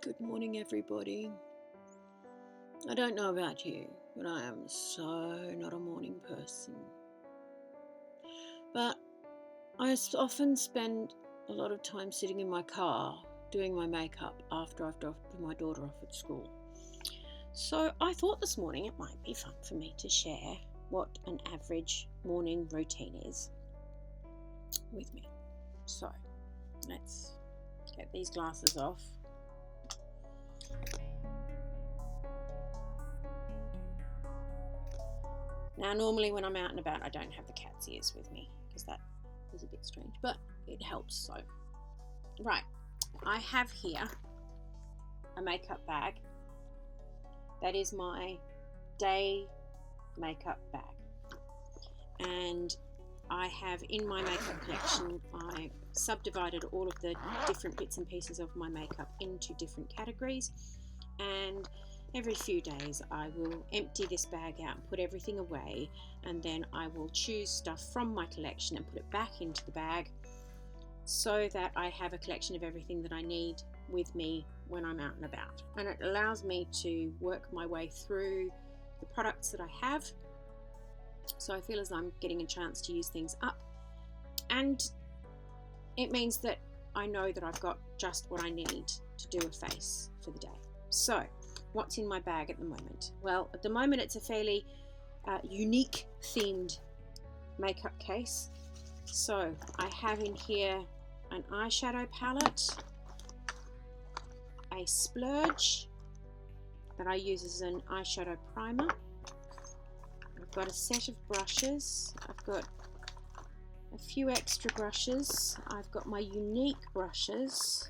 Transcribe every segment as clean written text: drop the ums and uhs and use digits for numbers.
Good morning, everybody. I don't know about you, but I am so not a morning person. But I often spend a lot of time sitting in my car doing my makeup after I've dropped my daughter off at school. So I thought this morning it might be fun for me to share what an average morning routine is with me. So let's get these glasses off. Now, normally when I'm out and about, I don't have the cat's ears with me because that is a bit strange, but it helps. So, right, I have here a makeup bag. That is my day makeup bag. And I have in my makeup collection, I subdivided all of the different bits and pieces of my makeup into different categories. And every few days I will empty this bag out and put everything away, and then I will choose stuff from my collection and put it back into the bag so that I have a collection of everything that I need with me when I'm out and about. And it allows me to work my way through the products that I have, so I feel as I'm getting a chance to use things up, and it means that I know that I've got just what I need to do a face for the day. So what's in my bag at the moment? Well, at the moment it's a fairly Younique themed makeup case. So I have in here an eyeshadow palette, a Splurge that I use as an eyeshadow primer. I've got a set of brushes. I've got a few extra brushes. I've got my Younique brushes.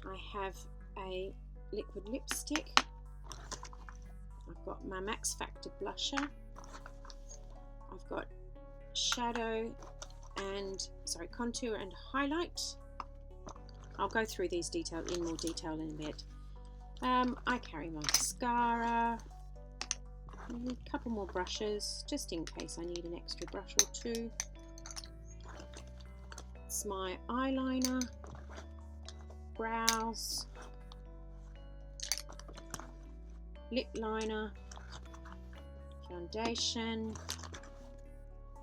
I have a liquid lipstick. I've got my Max Factor blusher. I've got contour and highlight. I'll go through these in more detail in a bit. I carry my mascara, a couple more brushes just in case I need an extra brush or two. It's my eyeliner, brows, lip liner, foundation,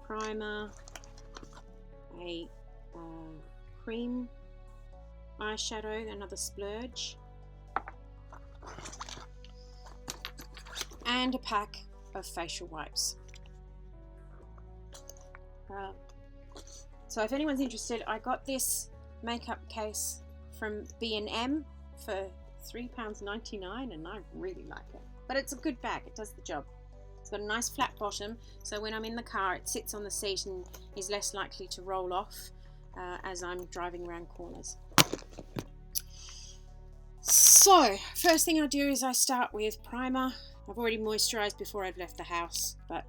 primer, a cream eyeshadow, another Splurge, and a pack of facial wipes. So if anyone's interested, I got this makeup case from B&M for £3.99 and I really like it. But it's a good bag, it does the job. It's got a nice flat bottom, so when I'm in the car it sits on the seat and is less likely to roll off as I'm driving around corners. So, first thing I do is I start with primer. I've already moisturised before I've left the house, but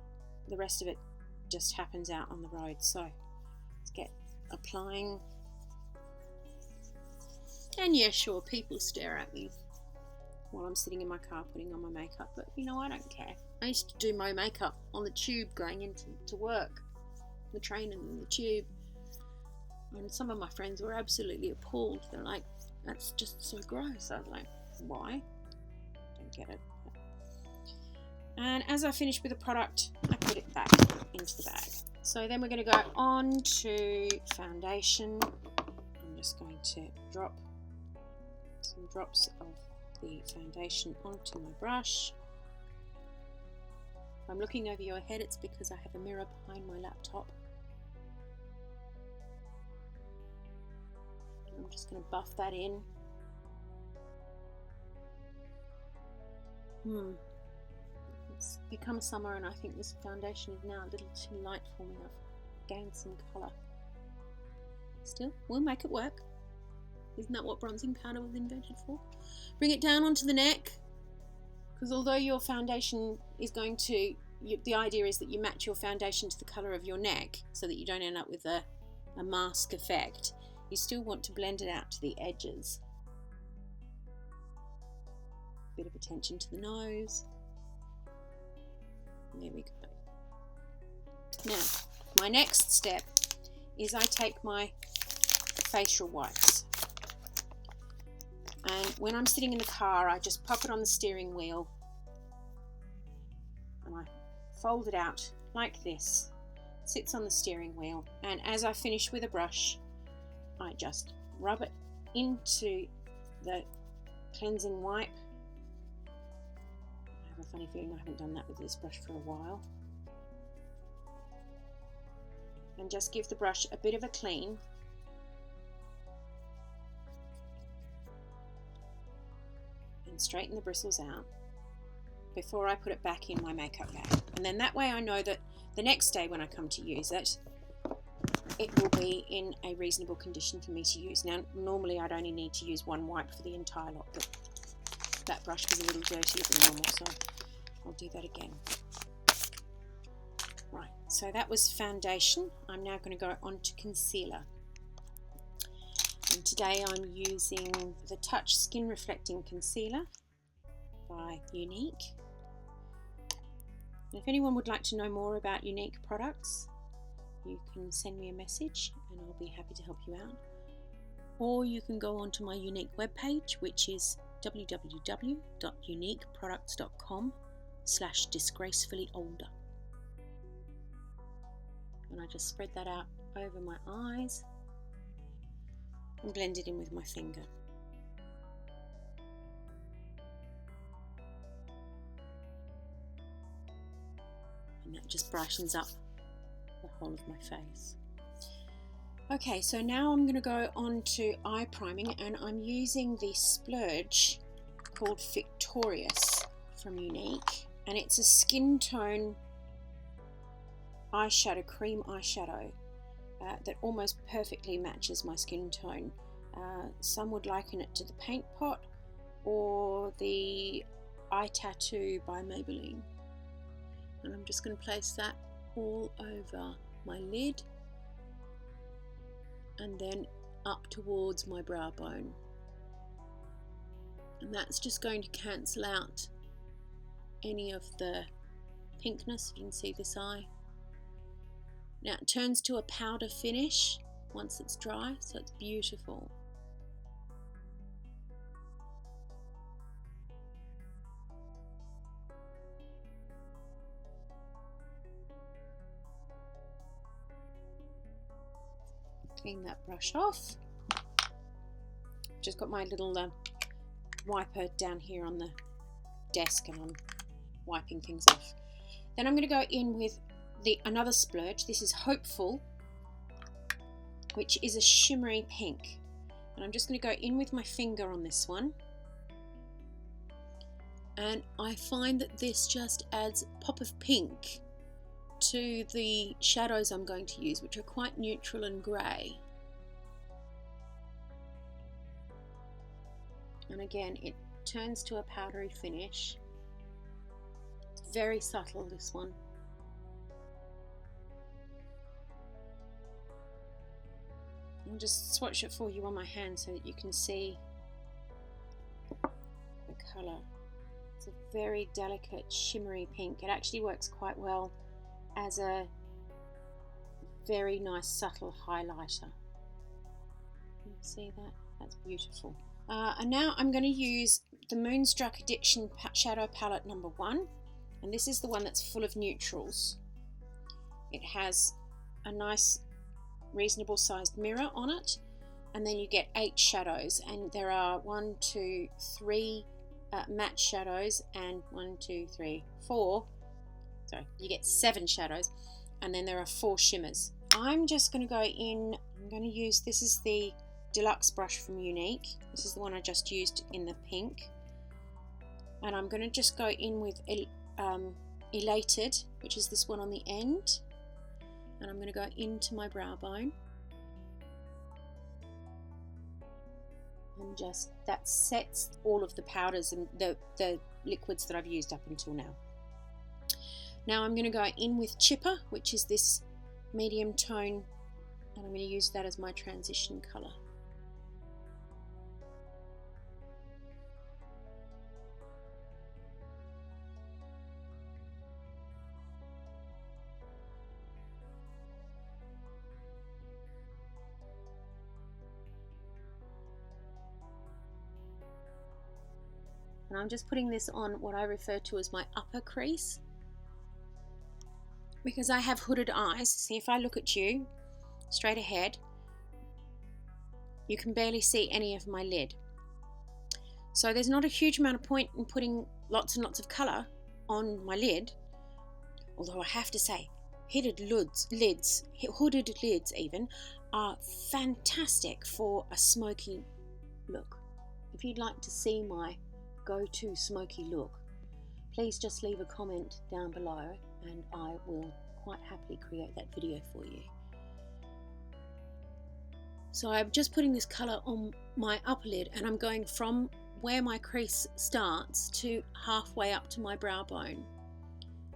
the rest of it just happens out on the road. So, let's get applying. And yeah, sure, people stare at me while I'm sitting in my car putting on my makeup, but you know, I don't care. I used to do my makeup on the tube going into work, the train and the tube, and some of my friends were absolutely appalled. They're like, that's just so gross. I was like, why? Don't get it. And as I finish with the product, I put it back into the bag. So then we're going to go on to foundation. I'm just going to drop some drops of the foundation onto my brush. If I'm looking over your head, it's because I have a mirror behind my laptop. I'm just going to buff that in. It's become summer and I think this foundation is now a little too light for me. I've gained some colour. Still, we'll make it work. Isn't that what bronzing powder was invented for? Bring it down onto the neck, because although your foundation is going to, the idea is that you match your foundation to the colour of your neck so that you don't end up with a mask effect. You still want to blend it out to the edges. Bit of attention to the nose. There we go. Now, my next step is I take my facial wipes. And when I'm sitting in the car, I just pop it on the steering wheel and I fold it out like this. It sits on the steering wheel, and as I finish with a brush, I just rub it into the cleansing wipe. I have a funny feeling I haven't done that with this brush for a while. And just give the brush a bit of a clean. And straighten the bristles out before I put it back in my makeup bag. And then that way I know that the next day when I come to use it, it will be in a reasonable condition for me to use. Now, normally I'd only need to use one wipe for the entire lot, but that brush was a little dirtier than normal, so I'll do that again. Right, so that was foundation. I'm now going to go on to concealer. And today I'm using the Touch Skin Reflecting Concealer by Younique. And if anyone would like to know more about Younique products, you can send me a message and I'll be happy to help you out. Or you can go onto my Younique webpage, which is www.youniqueproducts.com/disgracefullyolder. And I just spread that out over my eyes and blend it in with my finger. And that just brightens up the whole of my face. Okay, so now I'm going to go on to eye priming, and I'm using the Splurge called Victorious from Younique, and it's a skin tone eyeshadow, cream eyeshadow that almost perfectly matches my skin tone. Some would liken it to the Paint Pot or the Eye Tattoo by Maybelline. And I'm just going to place that all over my lid and then up towards my brow bone. And that's just going to cancel out any of the pinkness. You can see this eye. Now it turns to a powder finish once it's dry, so it's beautiful. Clean that brush off. Just got my little wiper down here on the desk and I'm wiping things off. Then I'm going to go in with another Splurge. This is Hopeful, which is a shimmery pink. And I'm just going to go in with my finger on this one. And I find that this just adds a pop of pink to the shadows I'm going to use, which are quite neutral and grey. And again, it turns to a powdery finish. It's very subtle, this one. I'll just swatch it for you on my hand so that you can see the colour. It's a very delicate shimmery pink. It actually works quite well as a very nice subtle highlighter. Can you see that? That's beautiful. And now I'm going to use the Moodstruck Addiction Shadow Palette number 1, and this is the one that's full of neutrals. It has a nice reasonable sized mirror on it, and then you get 8 shadows, and there are 1, 2, 3 matte shadows, and 1, 2, 3, 4. Sorry, you get 7 shadows, and then there are 4 shimmers. I'm just going to go in, I'm going to use, this is the Deluxe brush from Younique. This is the one I just used in the pink. And I'm going to just go in with Elated, which is this one on the end. And I'm going to go into my brow bone. And just, that sets all of the powders and the liquids that I've used up until now. Now I'm going to go in with Chipper, which is this medium tone, and I'm going to use that as my transition colour. And I'm just putting this on what I refer to as my upper crease, because I have hooded eyes. See, if I look at you straight ahead, you can barely see any of my lid. So there's not a huge amount of point in putting lots and lots of colour on my lid, although I have to say, hooded lids even, are fantastic for a smoky look. If you'd like to see my go-to smoky look, please just leave a comment down below and I will quite happily create that video for you. So I'm just putting this colour on my upper lid, and I'm going from where my crease starts to halfway up to my brow bone.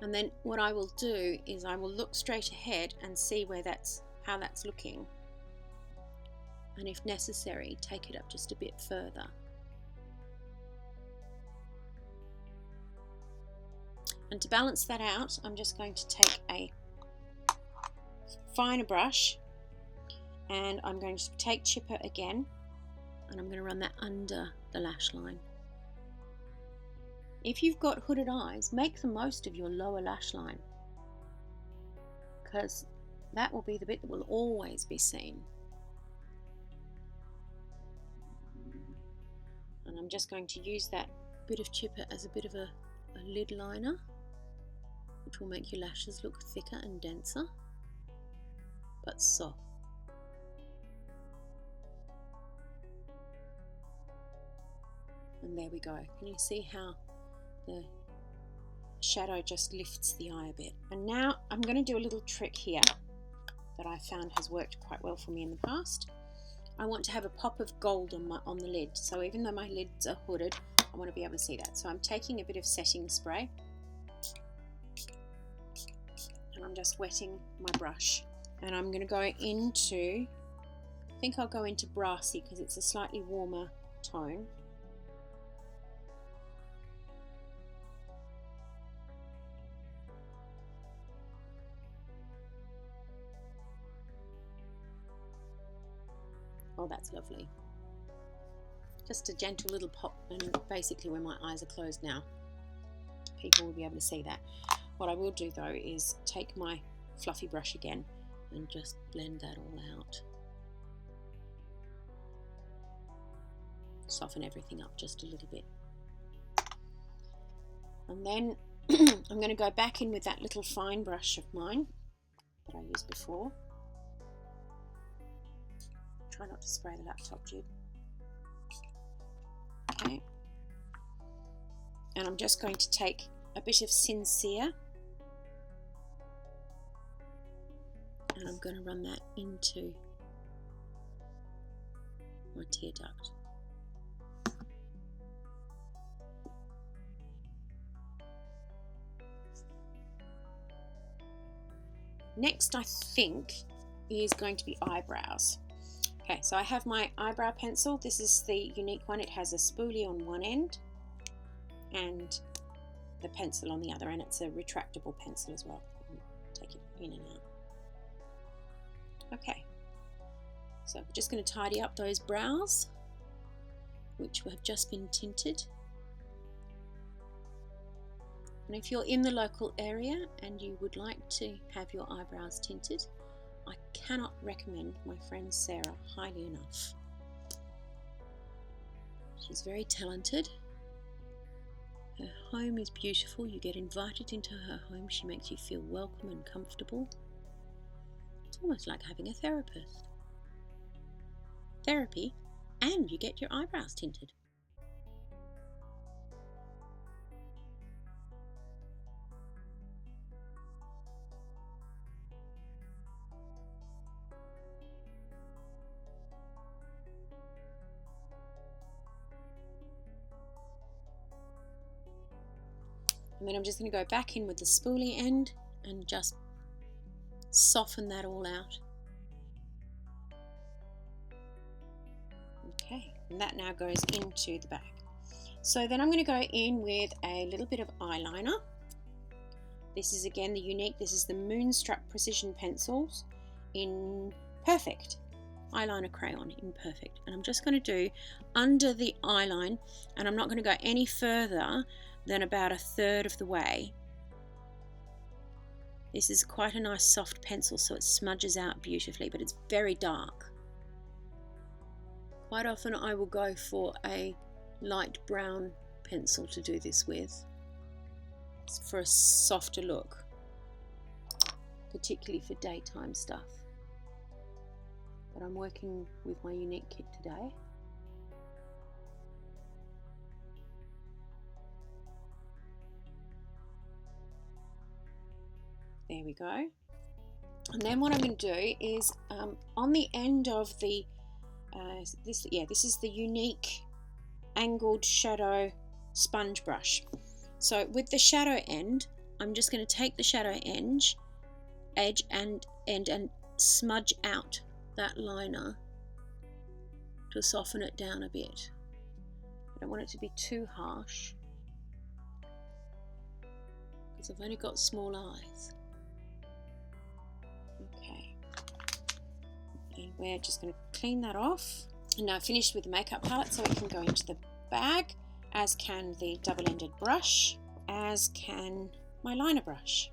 And then what I will do is I will look straight ahead and see how that's looking, and if necessary take it up just a bit further. And to balance that out, I'm just going to take a finer brush, and I'm going to take chipper again, and I'm going to run that under the lash line. If you've got hooded eyes, make the most of your lower lash line, because that will be the bit that will always be seen. And I'm just going to use that bit of chipper as a bit of a lid liner, which will make your lashes look thicker and denser, but soft. And there we go. Can you see how the shadow just lifts the eye a bit? And now I'm going to do a little trick here that I found has worked quite well for me in the past. I want to have a pop of gold on the lid. So even though my lids are hooded, I want to be able to see that. So I'm taking a bit of setting spray, and I'm just wetting my brush, and I'm going to go into, I think I'll go into Brassy because it's a slightly warmer tone. Oh, that's lovely. Just a gentle little pop, and basically when my eyes are closed now, people will be able to see that. What I will do though is take my fluffy brush again and just blend that all out. Soften everything up just a little bit. And then I'm going to go back in with that little fine brush of mine that I used before. Try not to spray the laptop, Jude. Okay. And I'm just going to take a bit of Sincere, and I'm going to run that into my tear duct. Next, I think, is going to be eyebrows. Okay, so I have my eyebrow pencil. This is the Younique one. It has a spoolie on one end and the pencil on the other, and it's a retractable pencil as well. You can take it in and out. Okay, so we're just going to tidy up those brows, which have just been tinted. And if you're in the local area and you would like to have your eyebrows tinted, I cannot recommend my friend Sarah highly enough. She's very talented. Her home is beautiful. You get invited into her home. She makes you feel welcome and comfortable. It's almost like having a therapist. Therapy, and you get your eyebrows tinted. And then I'm just going to go back in with the spoolie end and just soften that all out. Okay, and that now goes into the bag. So then I'm going to go in with a little bit of eyeliner. This is again the Younique. This is the Moodstruck Precision Pencils in Perfect. eyeliner crayon, Imperfect, and I'm just going to do under the eyeline, and I'm not going to go any further than about 1/3 of the way. This is quite a nice soft pencil, so it smudges out beautifully, but it's very dark. Quite often I will go for a light brown pencil to do this with, for a softer look, particularly for daytime stuff. But I'm working with my Younique kit today. There we go. And then what I'm going to do is on the end of the this is the Younique angled shadow sponge brush. So with the shadow end, I'm just going to take the shadow edge and smudge out that liner to soften it down a bit. I don't want it to be too harsh because I've only got small eyes. Okay, and we're just going to clean that off. And now finished with the makeup palette, so it can go into the bag, as can the double-ended brush, as can my liner brush.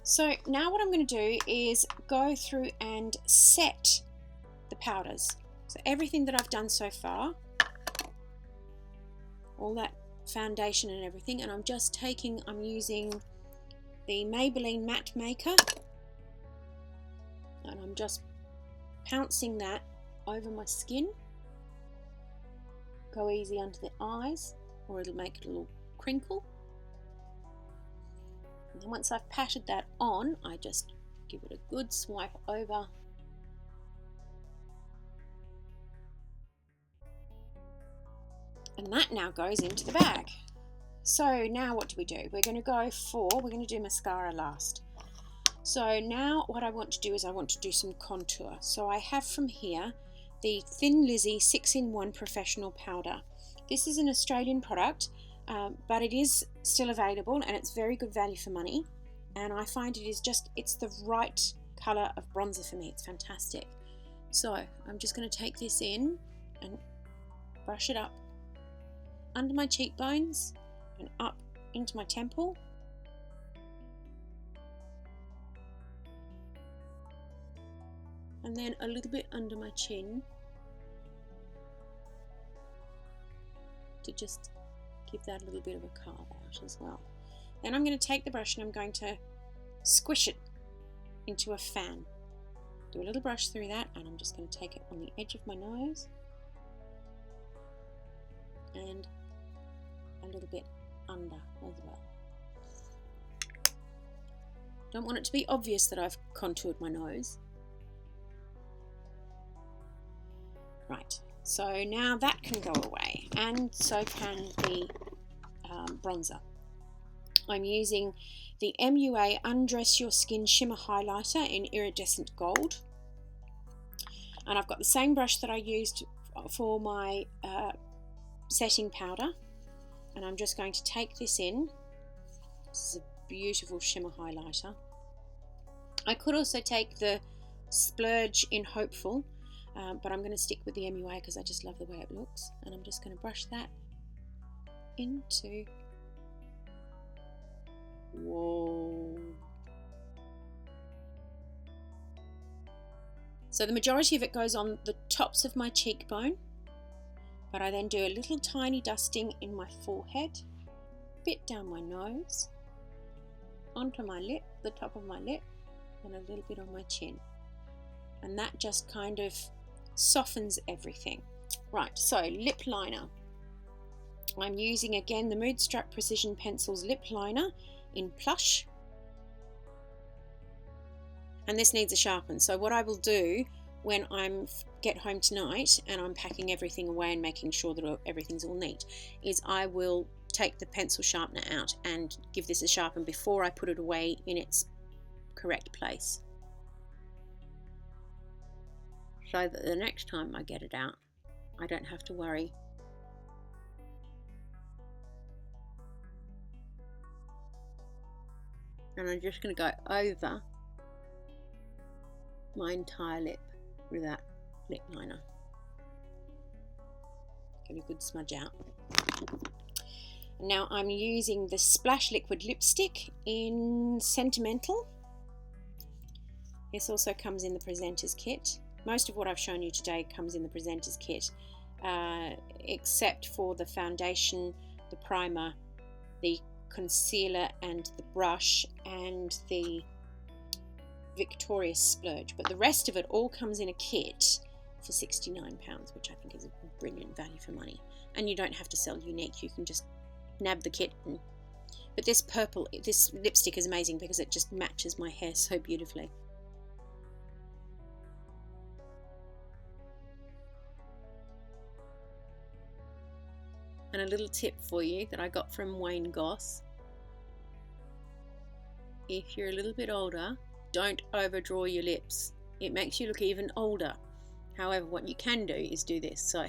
So now what I'm going to do is go through and set the powders. So everything that I've done so far, all that foundation and everything, and I'm using the Maybelline Matte Maker, and I'm just pouncing that over my skin. Go easy under the eyes or it'll make a little crinkle. And then once I've patted that on, I just give it a good swipe over. And that now goes into the bag. So now what do? We're going to do mascara last. So now what I want to do is I want to do some contour. So I have from here the Thin Lizzy 6-in-1 Professional Powder. This is an Australian product, but it is still available and it's very good value for money. And I find it's the right colour of bronzer for me. It's fantastic. So I'm just going to take this in and brush it up under my cheekbones and up into my temple. And then a little bit under my chin to just give that a little bit of a carve out as well. Then I'm going to take the brush and I'm going to squish it into a fan. Do a little brush through that, and I'm just going to take it on the edge of my nose and a little bit under as well. Don't want it to be obvious that I've contoured my nose. Right, so now that can go away, and so can the bronzer. I'm using the MUA Undress Your Skin Shimmer Highlighter in Iridescent Gold, and I've got the same brush that I used for my setting powder, and I'm just going to take this in. This is a beautiful shimmer highlighter. I could also take the Splurge in Hopeful, but I'm going to stick with the MUA because I just love the way it looks, and I'm just going to brush that into. Whoa. So the majority of it goes on the tops of my cheekbone, but I then do a little tiny dusting in my forehead, a bit down my nose, onto my lip, the top of my lip, and a little bit on my chin. And that just kind of softens everything. Right, so lip liner. I'm using again the Moodstruck Precision Pencils lip liner in Plush, and this needs a sharpen. So what I will do when I get home tonight and I'm packing everything away and making sure that everything's all neat is I will take the pencil sharpener out and give this a sharpen before I put it away in its correct place, so that the next time I get it out I don't have to worry. And I'm just going to go over my entire lip. with that lip liner. Get a good smudge out. Now I'm using the Splash Liquid Lipstick in Sentimental. This also comes in the Presenter's Kit. Most of what I've shown you today comes in the Presenter's Kit, except for the foundation, the primer, the concealer and the brush, and the Victorious Splurge. But the rest of it all comes in a kit for £69, which I think is a brilliant value for money. And you don't have to sell Younique, you can just nab the kit. But this lipstick is amazing because it just matches my hair so beautifully. And a little tip for you that I got from Wayne Goss: if you're a little bit older, don't overdraw your lips. It makes you look even older. However, what you can do is do this. So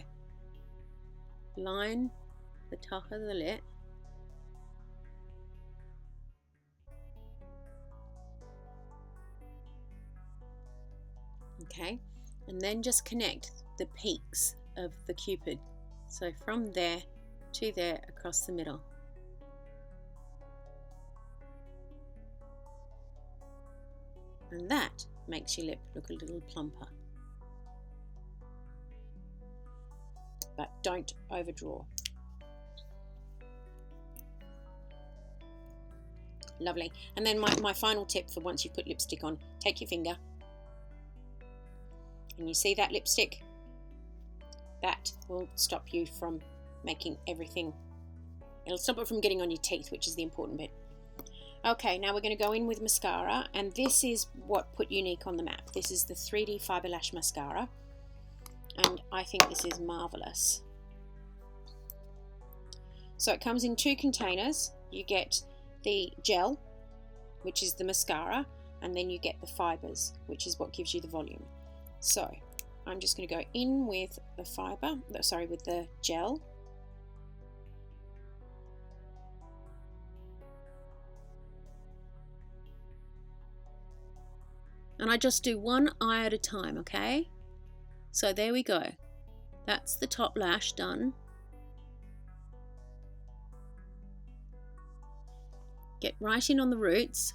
line the top of the lip, okay, and then just connect the peaks of the cupid. So from there to there across the middle. And that makes your lip look a little plumper. But don't overdraw. Lovely. And then my final tip for once you've put lipstick on, take your finger and you see that lipstick? That will stop you from making everything, it'll stop it from getting on your teeth, which is the important bit. Okay, now we're going to go in with mascara, and this is what put Younique on the map. This is the 3D Fiber Lash Mascara, and I think this is marvellous. So it comes in 2 containers. You get the gel, which is the mascara, and then you get the fibres, which is what gives you the volume. So I'm just going to go in with the with the gel. And I just do one eye at a time, okay? So there we go. That's the top lash done. Get right in on the roots.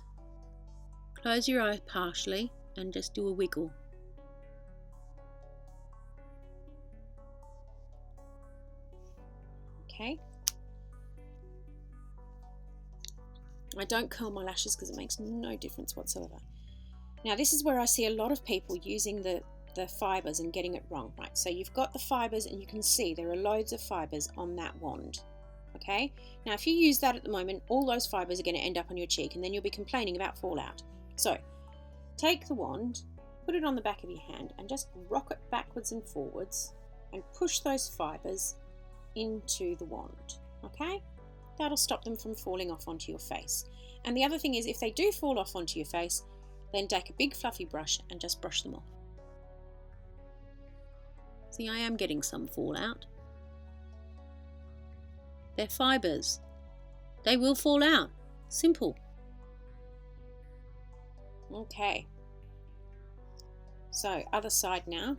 Close your eyes partially and just do a wiggle. Okay. I don't curl my lashes because it makes no difference whatsoever. Now this is where I see a lot of people using the fibres and getting it wrong, right? So you've got the fibres and you can see there are loads of fibres on that wand, okay? Now if you use that at the moment, all those fibres are going to end up on your cheek and then you'll be complaining about fallout. So take the wand, put it on the back of your hand and just rock it backwards and forwards and push those fibres into the wand, okay? That'll stop them from falling off onto your face. And the other thing is, if they do fall off onto your face, then take a big fluffy brush and just brush them off. See, I am getting some fallout. They're fibres. They will fall out. Simple. Okay. So, other side now.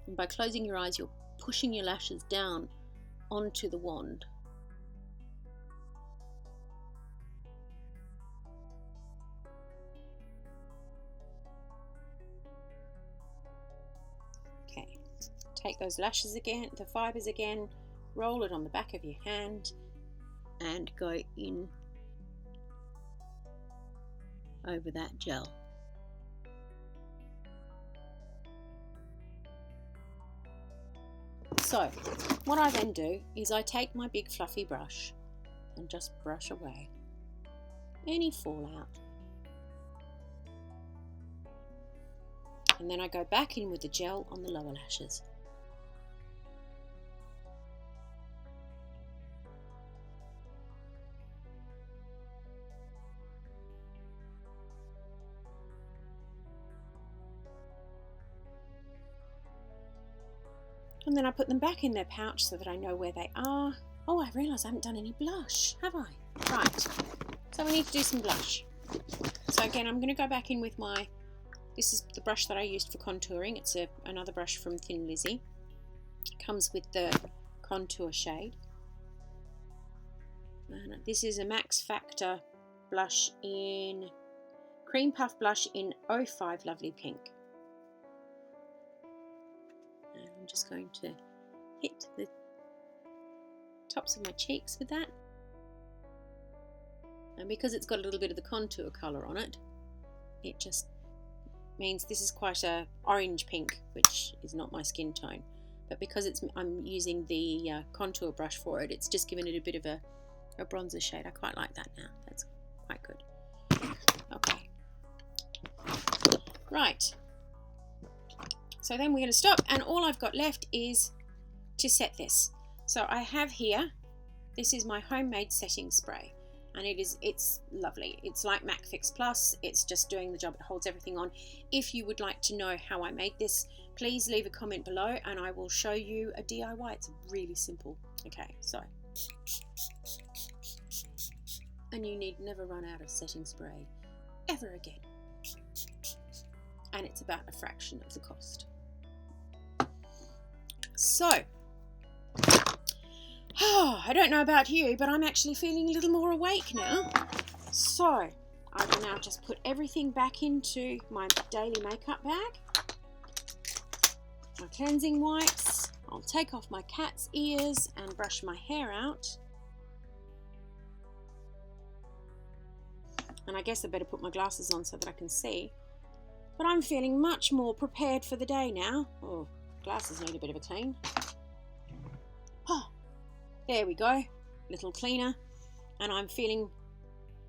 And by closing your eyes, you're pushing your lashes down onto the wand. Okay, take those lashes again, the fibres again, roll it on the back of your hand and go in over that gel. So what I then do is I take my big fluffy brush and just brush away any fallout. And then I go back in with the gel on the lower lashes. And then I put them back in their pouch so that I know where they are, Oh, I realise I haven't done any blush, have I? Right, so we need to do some blush. So again, I'm going to go back in with my, this is the brush that I used for contouring. It's another brush from Thin Lizzy. It comes with the contour shade. And this is a Max Factor blush in, Cream Puff blush in 05 Lovely Pink. And I'm just going to hit the tops of my cheeks with that. And because it's got a little bit of the contour colour on it, it just means this is quite a orange pink, which is not my skin tone. But because I'm using the contour brush for it, it's just given it a bit of a bronzer shade. I quite like that now. That's quite good. Okay. Right. So then we're going to stop, and all I've got left is to set this. So I have here, this is my homemade setting spray. And it's lovely. It's like MAC Fix Plus. It's just doing the job. It holds everything on. If you would like to know how I made this, please leave a comment below and I will show you a DIY. It's really simple. Okay, so. And you need never run out of setting spray ever again. And it's about a fraction of the cost. So. Oh, I don't know about you, but I'm actually feeling a little more awake now. So, I will now just put everything back into my daily makeup bag. My cleansing wipes. I'll take off my cat's ears and brush my hair out. And I guess I better put my glasses on so that I can see. But I'm feeling much more prepared for the day now. Oh, glasses need a bit of a clean. Oh. There we go, little cleaner, and I'm feeling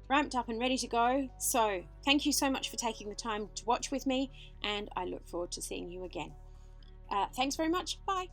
ramped up and ready to go. So thank you so much for taking the time to watch with me, and I look forward to seeing you again. Thanks very much. Bye.